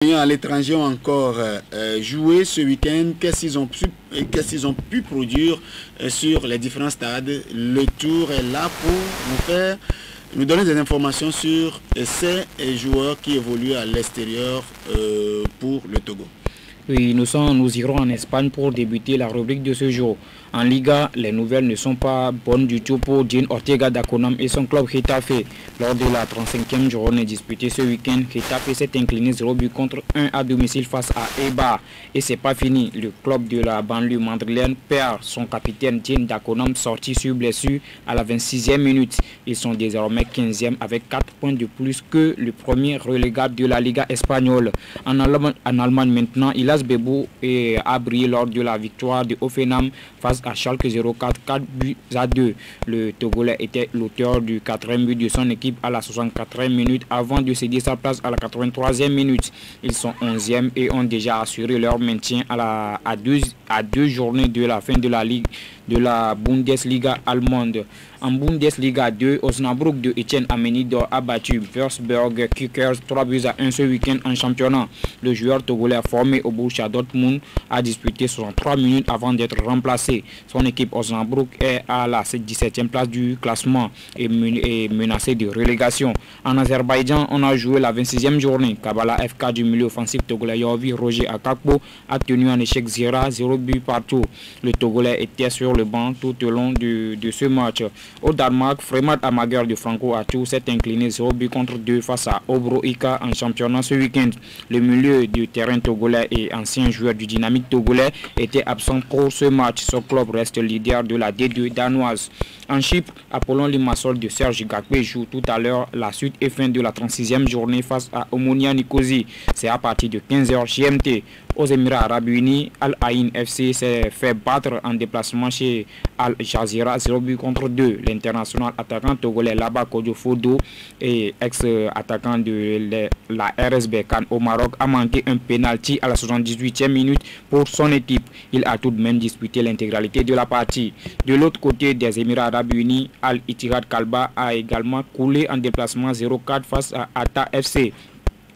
À l'étranger ont encore joué ce week-end. Qu'est-ce qu'ils ont pu produire sur les différents stades? Le tour est là pour nous donner des informations sur ces joueurs qui évoluent à l'extérieur pour le Togo. Oui, nous irons en Espagne pour débuter la rubrique de ce jour. En Liga, les nouvelles ne sont pas bonnes du tout pour Jean Ortega d'Aconam et son club Getafe. Lors de la 35e journée disputée ce week-end, Getafe s'est incliné 0 but contre 1 à domicile face à Eibar. Et c'est pas fini, le club de la banlieue madrilène perd son capitaine Jean d'Aconam sorti sur blessure à la 26e minute. Ils sont désormais 15e avec 4 points de plus que le premier relégable de la Liga espagnole. En Allemagne maintenant, Illas Bebo a brillé lors de la victoire de Hoffenheim face à Schalke 04, 4 buts à 2. Le Togolais était l'auteur du 4e but de son équipe à la 64e minute avant de céder sa place à la 83e minute. Ils sont 11e et ont déjà assuré leur maintien à deux journées de la fin de la Bundesliga allemande. En Bundesliga 2, Osnabrück de Etienne Amenidor a battu Wolfsburg Kickers 3 buts à 1 ce week-end en championnat. Le joueur togolais formé au Borussia Dortmund a disputé 63 minutes avant d'être remplacé. Son équipe Osnabrück est à la 17e place du classement et menacée de relégation. En Azerbaïdjan, on a joué la 26e journée. Kabbalah FK du milieu offensif togolais Yovi Roger Akakpo a tenu en échec Zira 0 but partout. Le Togolais était sur le banc tout au long de ce match. Au Danemark, Fremad Amager de Franco Atou s'est incliné 0 but contre 2 face à Obro Ika en championnat ce week-end. Le milieu du terrain togolais et ancien joueur du Dynamique togolais était absent pour ce match. Son club reste leader de la D2 danoise. En Chypre, Apollon Limassol de Serge Gakpe joue tout à l'heure la suite et fin de la 36e journée face à Omonia Nicosie. C'est à partir de 15h GMT. Aux Émirats Arabes Unis, Al Ain FC s'est fait battre en déplacement chez Al Jazeera 0 but contre 2. L'international attaquant togolais Laba Kodjo Fodo et ex-attaquant de la RSB Cannes au Maroc a manqué un penalty à la 78e minute pour son équipe. Il a tout de même disputé l'intégralité de la partie. De l'autre côté des Émirats Arabes Unis, Al Ittihad Kalba a également coulé en déplacement 0-4 face à Atta FC.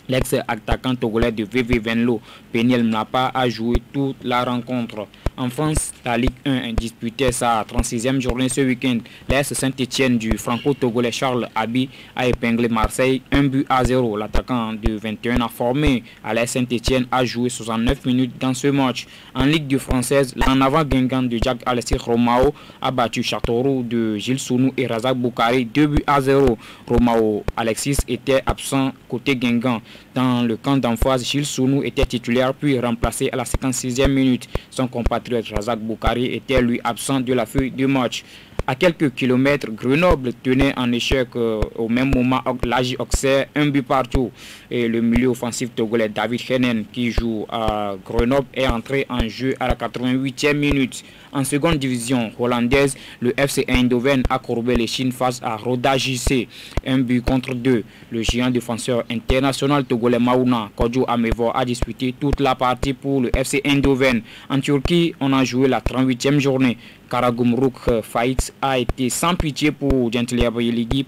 L'ex-attaquant togolais de VV Venlo, Peniel Mnapa, a joué toute la rencontre. En France, la Ligue 1 disputait sa 36e journée ce week-end. L'AS Saint-Etienne du franco-togolais Charles Abi a épinglé Marseille 1 but à 0. L'attaquant de 21 ans formé à l'AS Saint-Etienne a joué 69 minutes dans ce match. En Ligue 2 française, l'en avant Guingamp de Jack Alexis Romao a battu Châteauroux de Gilles Sounou et Razak Boukari 2 buts à 0. Romao Alexis était absent côté Guingamp. Dans le camp d'emphase, Gilles Sounou était titulaire puis remplacé à la 56e minute. Son compatriote Razak Boukari était lui absent de la feuille de match. À quelques kilomètres, Grenoble tenait en échec au même moment l'AJ Auxerre 1 but partout. Et le milieu offensif togolais David Henen qui joue à Grenoble est entré en jeu à la 88e minute. En seconde division hollandaise, le FC Eindhoven a courbé les chines face à Roda JC 1 but contre 2. Le géant défenseur international togolais Maouna Kodjo Amevo a disputé toute la partie pour le FC Eindhoven. En Turquie, on a joué la 38e journée. Karagümrük Fight a été sans pitié pour Gentilyabayeligi,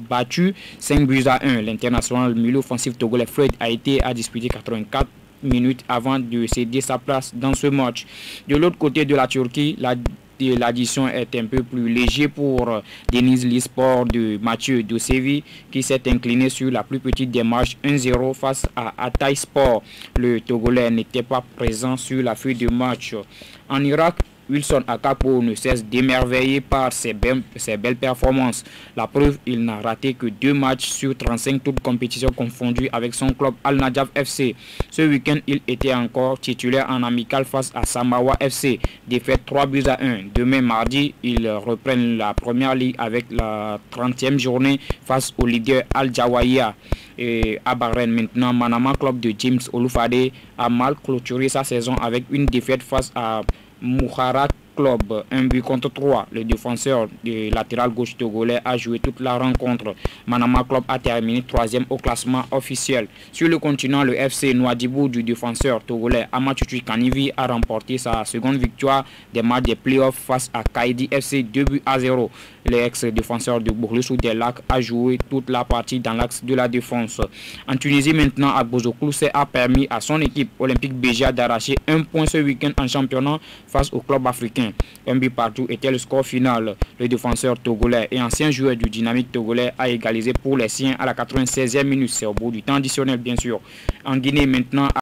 battu 5 buts à 1. L'international milieu offensif togolais Fred a disputé 84 minutes avant de céder sa place dans ce match. De l'autre côté de la Turquie, l'addition est un peu plus léger pour Denizli Lispor de Mathieu Dosevi qui s'est incliné sur la plus petite des matchs 1-0 face à Hatay Sport. Le Togolais n'était pas présent sur la feuille de match. En Irak, Wilson Akapo ne cesse d'émerveiller par ses belles performances. La preuve, il n'a raté que 2 matchs sur 35, toutes compétitions confondues avec son club Al-Najaf FC. Ce week-end, il était encore titulaire en amical face à Samawa FC. Défaite 3 buts à 1. Demain mardi, ils reprennent la première ligue avec la 30e journée face au leader Al-Jawaïa. Et à Bahreïn maintenant, Manama Club de James Olufade a mal clôturé sa saison avec une défaite face à Mouharat club. 1 but contre 3. Le défenseur du latéral gauche togolais a joué toute la rencontre. Manama Club a terminé 3e au classement officiel. Sur le continent, le FC Nouadhibou du défenseur togolais Amachuchi Kanivi a remporté sa seconde victoire des matchs des playoffs face à Kaidi FC 2-0. L'ex-défenseur de Bourlesou des Lacs a joué toute la partie dans l'axe de la défense. En Tunisie maintenant, Agbozo Kloussé a permis à son équipe olympique Béja d'arracher 1 point ce week-end en championnat face au club africain. 1 but partout était le score final. Le défenseur togolais et ancien joueur du Dynamique togolais a égalisé pour les siens à la 96e minute. C'est au bout du temps additionnel bien sûr. En Guinée maintenant,